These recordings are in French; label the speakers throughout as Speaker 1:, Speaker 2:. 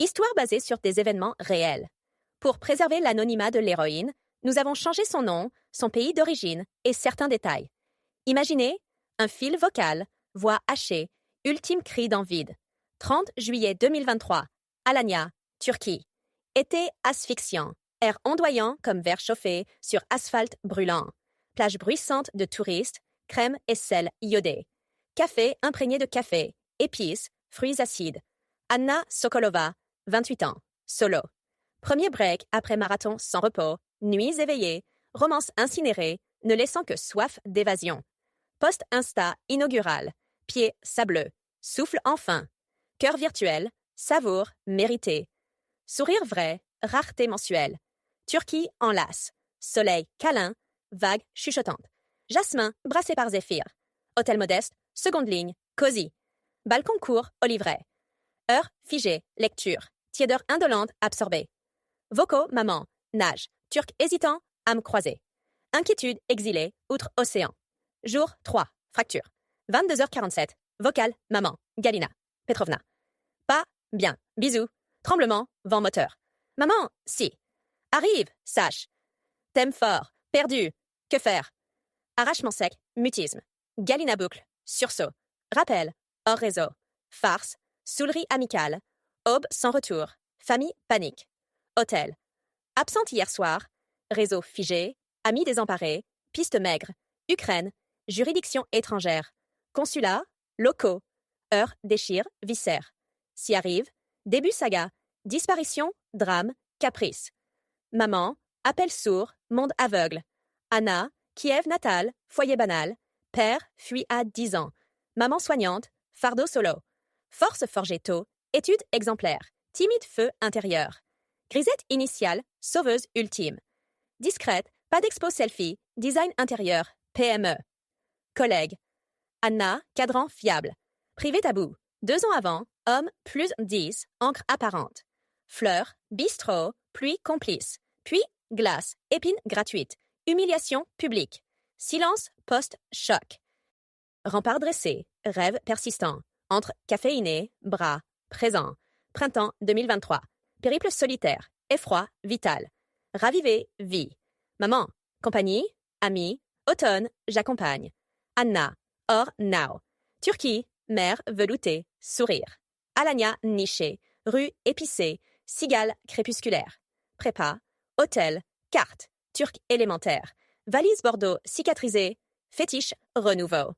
Speaker 1: Histoire basée sur des événements réels. Pour préserver l'anonymat de l'héroïne, nous avons changé son nom, son pays d'origine et certains détails. Imaginez un fil vocal, voix hachée, ultime cri dans vide. 30 juillet 2023, Alanya, Turquie. Été asphyxiant, air ondoyant comme verre chauffé sur asphalte brûlant. Plage bruissante de touristes, crème et sel iodé. Café imprégné de café, épices, fruits acides. Anna Sokolova, 28 ans, solo. Premier break après marathon sans repos, nuits éveillées, romance incinérée, ne laissant que soif d'évasion. Post Insta inaugural, pied sableux, souffle enfin. Cœur virtuel, savoure mérité. Sourire vrai, rareté mensuelle. Turquie enlace, soleil câlin, vague chuchotante. Jasmin brassé par Zéphyr. Hôtel modeste, seconde ligne, cosy. Balcon court, olivret. Heure figée, lecture. Tiédeur indolente, absorbée. Vocaux, maman, nage. Turc hésitant, âme croisée. Inquiétude, exilée, outre-océan. Jour 3, fracture. 22h47, vocal, maman, Galina, Petrovna. Pas, bien, bisous. Tremblement, vent moteur. Maman, si. Arrive, sache. Thème fort, perdu, que faire? Arrachement sec, mutisme. Galina boucle, sursaut. Rappel, hors réseau. Farce, saoulerie amicale. Aube sans retour. Famille panique. Hôtel. Absente hier soir. Réseau figé. Amis désemparés. Piste maigre. Ukraine. Juridiction étrangère. Consulat. Locaux. Heure déchire. Viscère. S'y arrive. Début saga. Disparition. Drame. Caprice. Maman. Appel sourd. Monde aveugle. Anna. Kiev natal. Foyer banal. Père. Fuit à 10 ans. Maman soignante. Fardeau solo. Force forgée tôt. Étude exemplaire. Timide feu intérieur. Grisette initiale. Sauveuse ultime. Discrète. Pas d'expo selfie. Design intérieur. PME. Collègue. Anna, cadran fiable. Privé tabou. 2 ans avant, homme, plus 10, encre apparente. Fleur, bistrot, pluie complice. Puis, glace, épine gratuite. Humiliation publique. Silence post-choc. Rempart dressé, rêve persistant. Entre caféiné, bras, présent. Printemps 2023. Périple solitaire, effroi, vital. Ravivé, vie. Maman, compagnie, ami, automne, j'accompagne. Anna, or now. Turquie, mer veloutée, sourire. Alanya niché, rue épicée, cigale crépusculaire. Prépa, hôtel, carte, turc élémentaire. Valise Bordeaux cicatrisée, fétiche renouveau.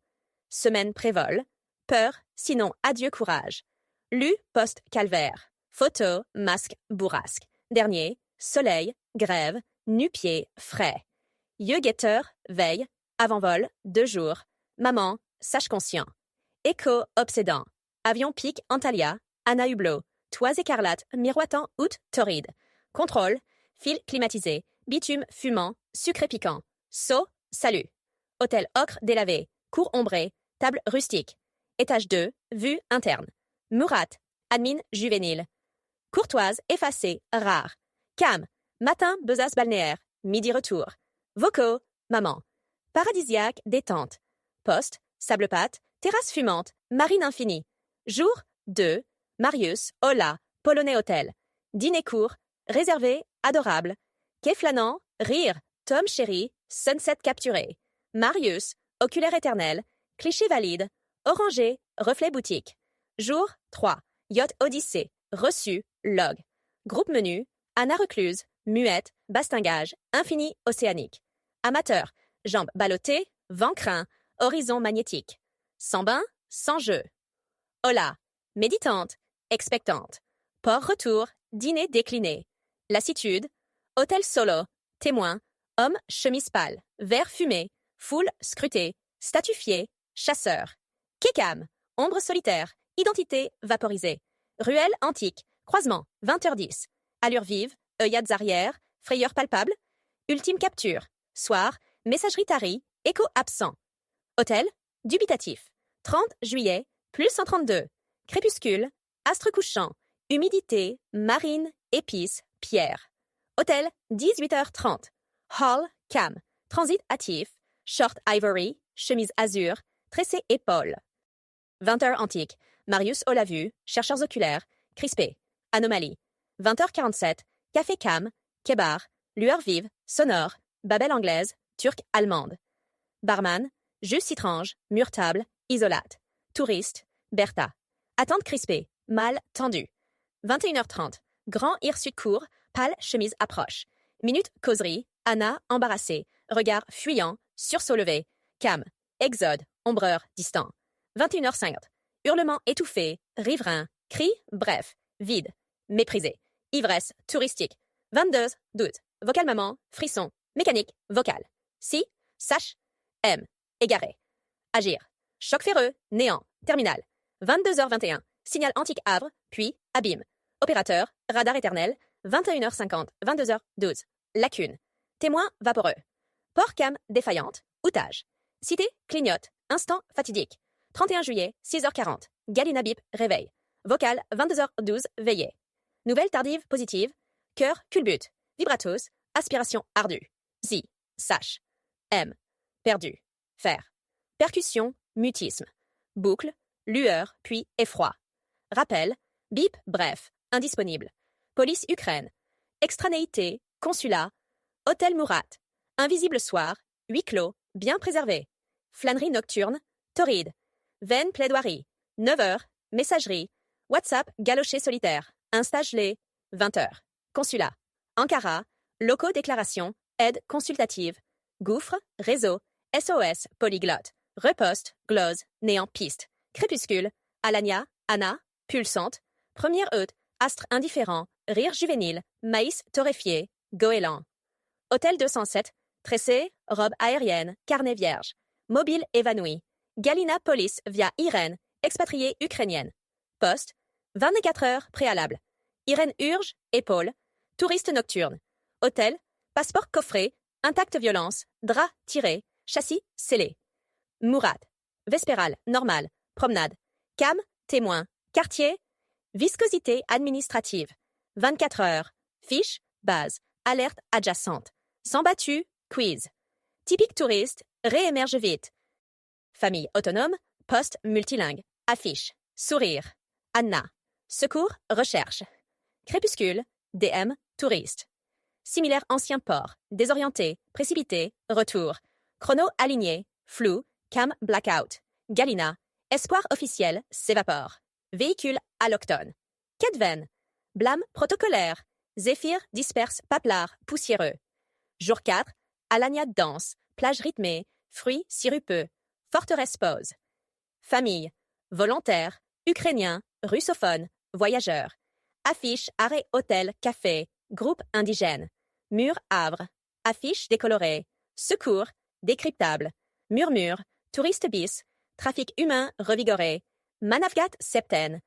Speaker 1: Semaine prévol, peur, sinon adieu courage. Lu post-calvaire. Photo, masque, bourrasque. Dernier, soleil, grève, nu-pied, frais. Yeux guetteur, veille, avant-vol, 2 jours. Maman, sage conscient. Écho obsédant. Avion pique Antalya, Anna Hublot. Toits écarlates, miroitant août torride. Contrôle, fil climatisé, bitume fumant, sucré piquant. Saut, salut. Hôtel ocre délavé, cour ombrée, table rustique. Étage 2, vue interne. Murat, admin juvénile. Courtoise, effacée, rare. Cam, matin, besace balnéaire, midi retour. Vocaux, maman. Paradisiaque, détente. Poste, sable pâte, terrasse fumante, marine infinie. Jour 2, Marius, Hola, Polonais Hôtel. Dîner court, réservé, adorable. Quai flânant, rire, Tom chéri, sunset capturé. Marius, oculaire éternel, cliché valide, orangé, reflet boutique. Jour 3, yacht Odyssée, reçu, log. Groupe menu, Anna recluse, muette, bastingage, infini océanique. Amateur, jambes ballottées, vent craint, horizon magnétique. Sans bain, sans jeu. Hola, méditante, expectante. Port retour, dîner décliné. Lassitude, hôtel solo, témoin, homme chemise pâle, verre fumé, foule scrutée, statufié, chasseur. Kekam, ombre solitaire, identité vaporisée. Ruelle antique, croisement, 20h10. Allure vive, œillades arrière, frayeur palpable. Ultime capture, soir, messagerie tarie, écho absent. Hôtel, dubitatif. 30 juillet, plus 132. Crépuscule, astre couchant, humidité, marine, épices, pierre. Hôtel, 18h30. Hall, cam, transit hâtif, short ivory, chemise azur, tressé épaule. 20h antique, Marius au la vue, chercheurs oculaires, crispé. Anomalie. 20h47, Café Cam, Kebar, Lueur vive, Sonore, Babel anglaise, Turque allemande. Barman, Jus citrange, mur table, Isolate. Touriste, Bertha. Attente crispée, mal tendu. 21h30, Grand hirsute court, pâle chemise approche. Minute causerie, Anna embarrassée, regard fuyant, sursaut levé. Cam, exode, ombreur distant. 21h50, hurlement étouffé, riverain, cri, bref, vide, méprisé. Ivresse, touristique. 22h12, vocal maman, frisson, mécanique, vocal. Si, sache, aime, égaré. Agir. Choc ferreux, néant, terminal. 22h21, signal antique Havre, puis abîme. Opérateur, radar éternel, 21h50, 22h12. Lacune. Témoin vaporeux. Port cam défaillante, outage. Cité clignote, instant fatidique. 31 juillet, 6h40. Galina bip, réveil. Vocal, 22h12, veillée. Nouvelle tardive positive. Cœur culbute. Vibratos, aspiration ardue. Zi, sache. M. Perdu. Faire. Percussion, mutisme. Boucle, lueur, puis effroi. Rappel, bip, bref, indisponible. Police Ukraine. Extranéité, consulat. Hôtel Mourat. Invisible soir, huis clos, bien préservé. Flânerie nocturne, torride. Vaine plaidoirie. 9h, messagerie. WhatsApp galoché solitaire. Insta gelé, 20h. Consulat. Ankara. Locaux déclaration. Aide consultative. Gouffre, réseau. SOS, polyglotte. Reposte, glose, néant piste. Crépuscule. Alania, Anna, pulsante. Première haute, astre indifférent. Rire juvénile. Maïs torréfié. Goéland. Hôtel 207. Tressé, robe aérienne, carnet vierge. Mobile évanoui. Galina police via Irène, expatriée ukrainienne. Poste, 24 heures préalable. Irène urge, épaule. Touriste nocturne. Hôtel, passeport coffré, intact violence, drap tiré, châssis scellé. Mourad, vespérale, normale, promenade. Cam, témoin, quartier, viscosité administrative. 24 heures. Fiche, base, alerte adjacente. Sans battu, quiz. Typique touriste, réémerge vite. Famille autonome, poste multilingue. Affiche, sourire. Anna. Secours, recherche. Crépuscule, DM, touriste. Similaire ancien port, désorienté, précipité, retour. Chrono aligné, flou, cam blackout. Galina, espoir officiel, s'évapore. Véhicule alloctone. Quête blâme protocolaire. Zéphyr disperse paplard, poussiéreux. Jour 4, Alania danse, plage rythmée, fruits sirupeux, forteresse pause. Famille, volontaire, ukrainien, russophone, voyageur. Affiche, arrêt hôtel, café, groupe indigène. Mur Havre, affiche décolorée. Secours, décryptable. Murmure, touriste bis, trafic humain revigoré. Manavgat septaine.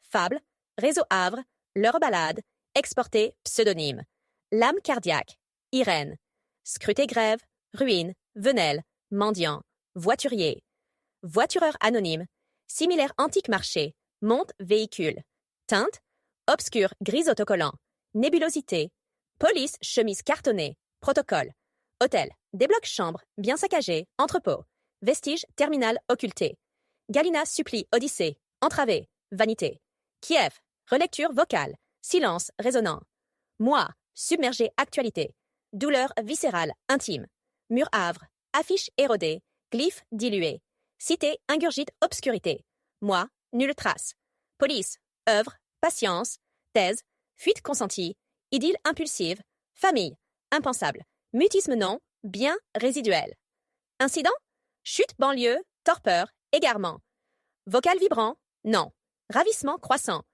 Speaker 1: Fable, réseau Havre, leur balade, exporté pseudonyme. Lame cardiaque, Irène. Scruté grève, ruine, venelle, mendiant, voiturier. Voitureur anonyme, similaire antique marché, monte véhicule. Teinte, obscur gris autocollant. Nébulosité. Police chemise cartonnée, protocole. Hôtel, débloc chambre, bien saccagé, entrepôt. Vestige terminal occulté. Galina supplie Odyssée, entravé, vanité. Kiev, relecture vocale, silence résonnant. Moi, submergé actualité. Douleur viscérale, intime. Mur Havre, affiche érodée, glyphe dilué. Cité ingurgite obscurité. Moi, nulle trace. Police, œuvre, patience, thèse, fuite consentie, idylle impulsive, famille, impensable. Mutisme non, bien résiduel. Incident, chute banlieue, torpeur, égarement. Vocal vibrant, non. Ravissement croissant.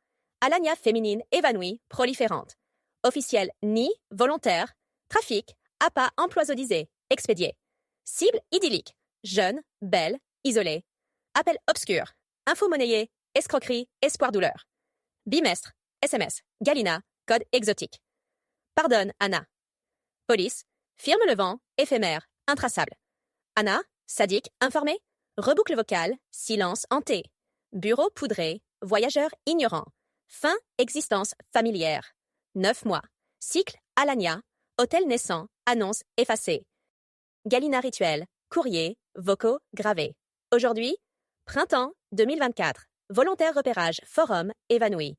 Speaker 1: Alania féminine évanouie, proliférante. Officiel ni, volontaire. Trafic, appât empoisonnisé, expédié. Cible idyllique. Jeune, belle, isolée. Appel obscur. Info monnayée, escroquerie, espoir douleur. Bimestre, SMS, Galina, code exotique. Pardonne, Anna. Police, firme le vent, éphémère, intraçable. Anna, sadique, informée. Reboucle vocale, silence hanté. Bureau poudré, voyageur ignorant. Fin existence familière. 9 mois. Cycle Alania. Hôtel naissant. Annonce effacée. Galina rituel. Courrier. Vocaux gravés. Aujourd'hui, printemps 2024. Volontaire repérage. Forum évanoui.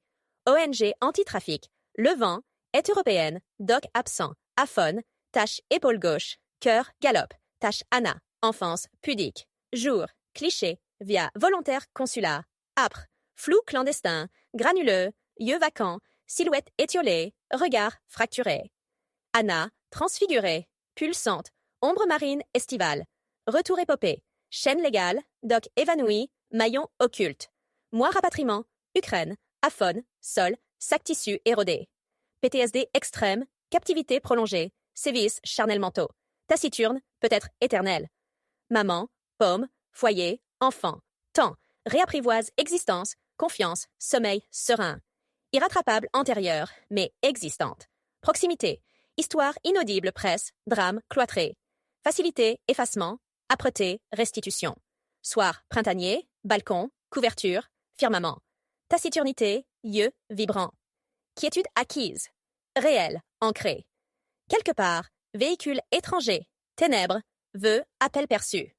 Speaker 1: ONG anti-trafic, le vent, est européenne, doc absent, aphone, tâche épaule gauche, cœur, galope, tâche Anna, enfance, pudique, jour, cliché, via volontaire consulat, âpre, flou clandestin, granuleux, yeux vacants, silhouette étiolée, regard fracturé. Anna, transfigurée, pulsante, ombre marine estivale, retour épopée, chaîne légale, doc évanoui, maillon occulte, moi rapatriement, Ukraine, aphone, sol, sac tissu érodé. PTSD extrême, captivité prolongée, sévices charnel mentaux, taciturne, peut-être éternelle. Maman, paume, foyer, enfant, temps, réapprivoise existence, confiance, sommeil serein. Irrattrapable antérieure, mais existante. Proximité, histoire inaudible presse, drame cloîtré. Facilité, effacement, âpreté, restitution. Soir printanier, balcon, couverture, firmament. Taciturnité, yeux vibrants. Quiétude acquise. Réel, ancré. Quelque part, véhicule étranger. Ténèbres, vœux, appel perçu.